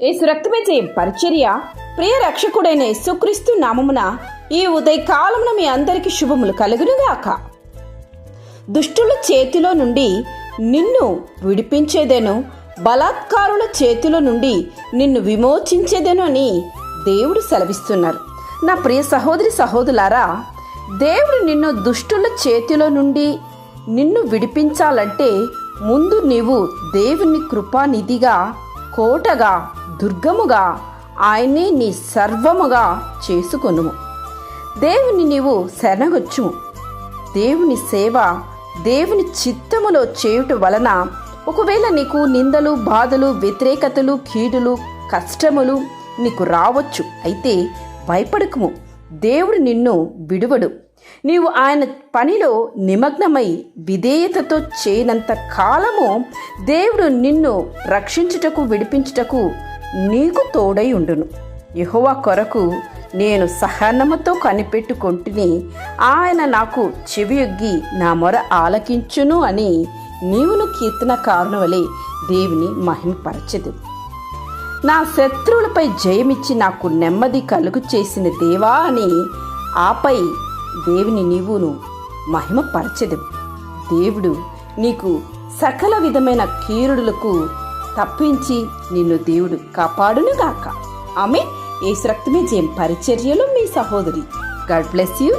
యేసు రక్తమే జయం పరిచర్య ప్రియ రక్షకుడైన యేసుక్రీస్తు నామమున ఈ ఉదయకాలమున మీ అందరికీ శుభములు కలుగునుగాక. దుష్టుల చేతిలో నుండి నిన్ను విడిపించేదెను, బలాత్కారుల చేతిలో నుండి నిన్ను విమోచించేదెను అని దేవుడు సెలవిస్తున్నారు. నా ప్రియ సహోదరి సహోదరులారా, దేవుడు నిన్ను దుష్టుల చేతిలో నుండి నిన్ను విడిపించాలంటే ముందు నీవు దేవుని కృపానిధిగా, కోటగా, దుర్గముగా ఆయనే నీ సర్వముగా చేసుకొనుము. దేవుని నీవు శరణగొచ్చుము. దేవుని సేవ దేవుని చిత్తములో చేయుట వలన ఒకవేళ నీకు నిందలు, బాధలు, వ్యతిరేకతలు, కీడులు, కష్టములు నీకు రావచ్చు. అయితే భయపడకుము, దేవుడు నిన్ను విడువడు. నీవు ఆయన పనిలో నిమగ్నమై విధేయతతో చేయనంత కాలము దేవుడు నిన్ను రక్షించుటకు, విడిపించుటకు నీకు తోడై ఉండును. యెహోవా కొరకు నేను సహనముతో కనిపెట్టుకొంటిని, ఆయన నాకు చెవియొగ్గి నా మొర ఆలకించును అని నీవును కీర్తనకారుని వలె దేవుని మహిమపరచెదు. నా శత్రువులపై జయమిచ్చి నాకు నెమ్మది కలుగు చేసిన దేవా అని ఆపై దేవుని నీవును మహిమపరచెదు. దేవుడు నీకు సకల విధమైన కీడులకు తప్పించి నిన్ను దేవుడు కాపాడునుగాక. ఆమె యేసు రక్తమే జయం పరిచర్యలో మీ సహోదరి. God bless you.